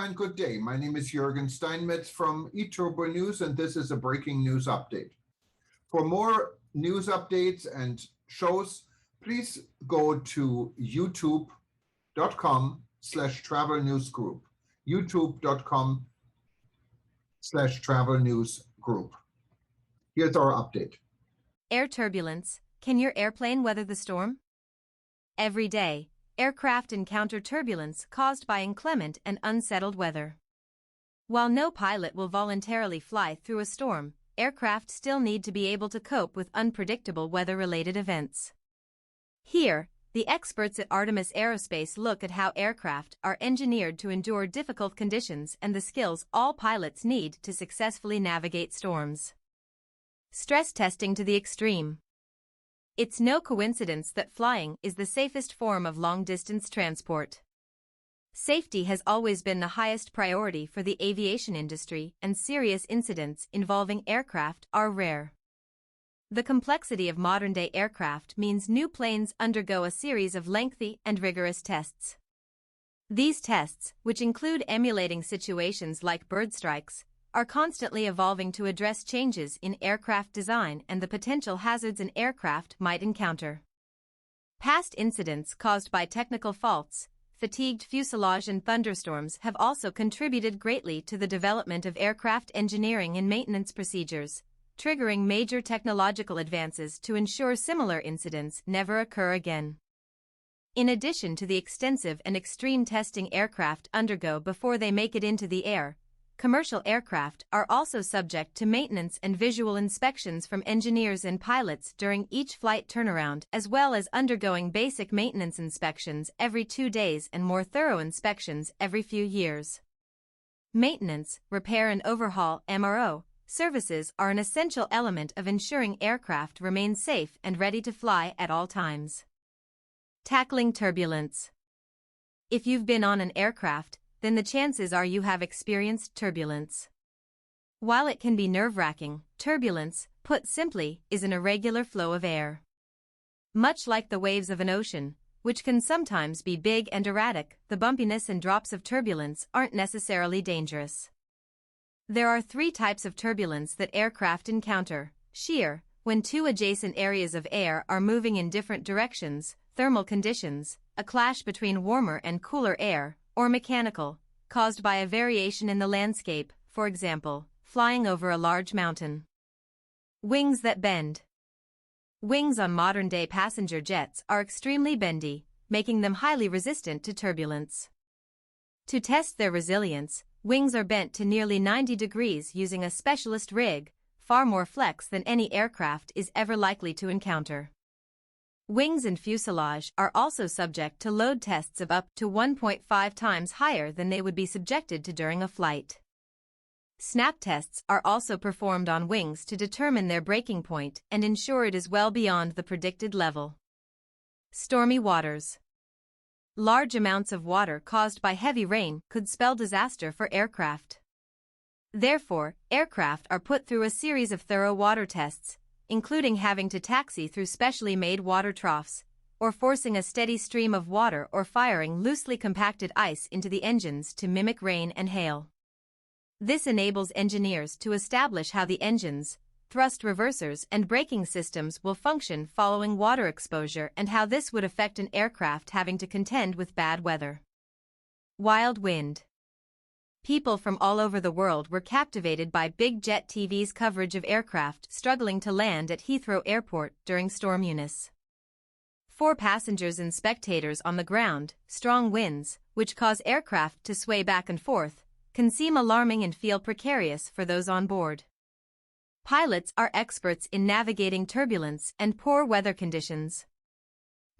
and good day. My name is Jürgen Steinmetz from eTurboNews, and this is a breaking news update. For more news updates and shows, please go to youtube.com/travel news group. youtube.com/travel news group. Here's our update. Air turbulence. Can your airplane weather the storm? Every day, aircraft encounter turbulence caused by inclement and unsettled weather. While no pilot will voluntarily fly through a storm, aircraft still need to be able to cope with unpredictable weather-related events. Here, the experts at Artemis Aerospace look at how aircraft are engineered to endure difficult conditions and the skills all pilots need to successfully navigate storms. Stress testing to the extreme. It's no coincidence that flying is the safest form of long-distance transport. Safety has always been the highest priority for the aviation industry, and serious incidents involving aircraft are rare. The complexity of modern-day aircraft means new planes undergo a series of lengthy and rigorous tests. These tests, which include emulating situations like bird strikes, are constantly evolving to address changes in aircraft design and the potential hazards an aircraft might encounter. Past incidents caused by technical faults, fatigued fuselage and thunderstorms have also contributed greatly to the development of aircraft engineering and maintenance procedures, triggering major technological advances to ensure similar incidents never occur again. In addition to the extensive and extreme testing aircraft undergo before they make it into the air, commercial aircraft are also subject to maintenance and visual inspections from engineers and pilots during each flight turnaround, as well as undergoing basic maintenance inspections every 2 days and more thorough inspections every few years. Maintenance, repair and overhaul (MRO) services are an essential element of ensuring aircraft remain safe and ready to fly at all times. Tackling turbulence. If you've been on an aircraft, then the chances are you have experienced turbulence. While it can be nerve-wracking, turbulence, put simply, is an irregular flow of air. Much like the waves of an ocean, which can sometimes be big and erratic, the bumpiness and drops of turbulence aren't necessarily dangerous. There are 3 types of turbulence that aircraft encounter: shear, when 2 adjacent areas of air are moving in different directions; thermal conditions, a clash between warmer and cooler air; or mechanical, caused by a variation in the landscape, for example, flying over a large mountain. Wings that bend. Wings on modern-day passenger jets are extremely bendy, making them highly resistant to turbulence. To test their resilience, wings are bent to nearly 90 degrees using a specialist rig, far more flex than any aircraft is ever likely to encounter. Wings and fuselage are also subject to load tests of up to 1.5 times higher than they would be subjected to during a flight. Snap tests are also performed on wings to determine their breaking point and ensure it is well beyond the predicted level. Stormy waters. Large amounts of water caused by heavy rain could spell disaster for aircraft. Therefore, aircraft are put through a series of thorough water tests, including having to taxi through specially made water troughs, or forcing a steady stream of water or firing loosely compacted ice into the engines to mimic rain and hail. This enables engineers to establish how the engines, thrust reversers and braking systems will function following water exposure and how this would affect an aircraft having to contend with bad weather. Wild wind. People from all over the world were captivated by Big Jet TV's coverage of aircraft struggling to land at Heathrow Airport during Storm Eunice. For passengers and spectators on the ground, strong winds, which cause aircraft to sway back and forth, can seem alarming and feel precarious for those on board. Pilots are experts in navigating turbulence and poor weather conditions.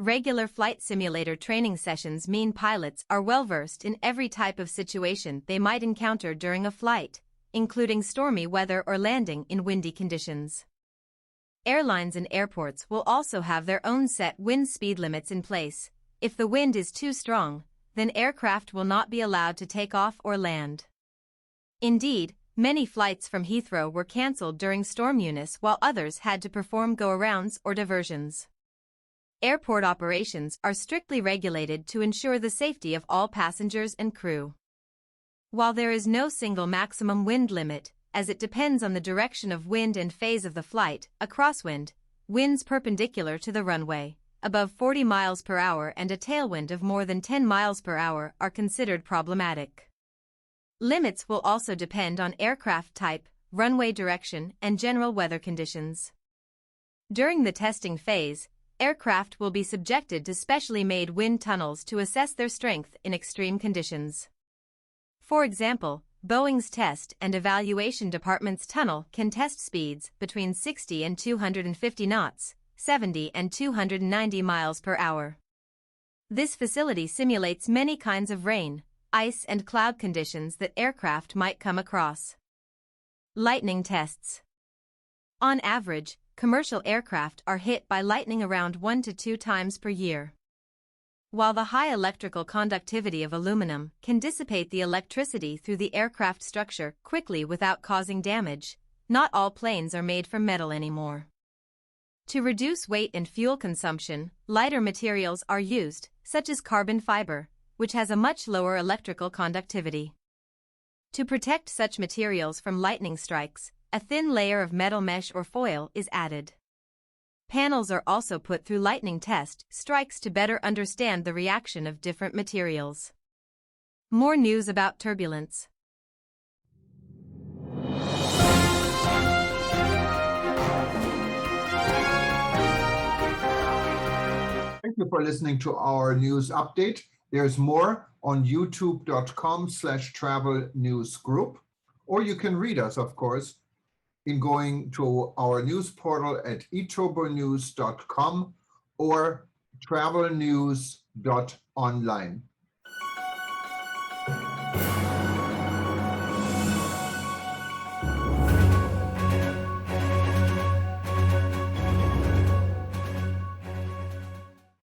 Regular flight simulator training sessions mean pilots are well-versed in every type of situation they might encounter during a flight, including stormy weather or landing in windy conditions. Airlines and airports will also have their own set wind speed limits in place. If the wind is too strong, then aircraft will not be allowed to take off or land. Indeed, many flights from Heathrow were cancelled during Storm Eunice while others had to perform go-arounds or diversions. Airport operations are strictly regulated to ensure the safety of all passengers and crew. While there is no single maximum wind limit, as it depends on the direction of wind and phase of the flight, a crosswind, winds perpendicular to the runway, above 40 miles per hour and a tailwind of more than 10 miles per hour are considered problematic. Limits will also depend on aircraft type, runway direction, and general weather conditions. During the testing phase, aircraft will be subjected to specially made wind tunnels to assess their strength in extreme conditions. For example, Boeing's Test and Evaluation Department's tunnel can test speeds between 60 and 250 knots, 70 and 290 miles per hour. This facility simulates many kinds of rain, ice and cloud conditions that aircraft might come across. Lightning tests. On average, commercial aircraft are hit by lightning around 1 to 2 times per year. While the high electrical conductivity of aluminum can dissipate the electricity through the aircraft structure quickly without causing damage, not all planes are made from metal anymore. To reduce weight and fuel consumption, lighter materials are used, such as carbon fiber, which has a much lower electrical conductivity. To protect such materials from lightning strikes, a thin layer of metal mesh or foil is added. Panels are also put through lightning test strikes to better understand the reaction of different materials. More news about turbulence. Thank you for listening to our news update. There's more on youtube.com/travel news group, or you can read us, of course, in going to our news portal at eTurboNews.com or travelnews.online.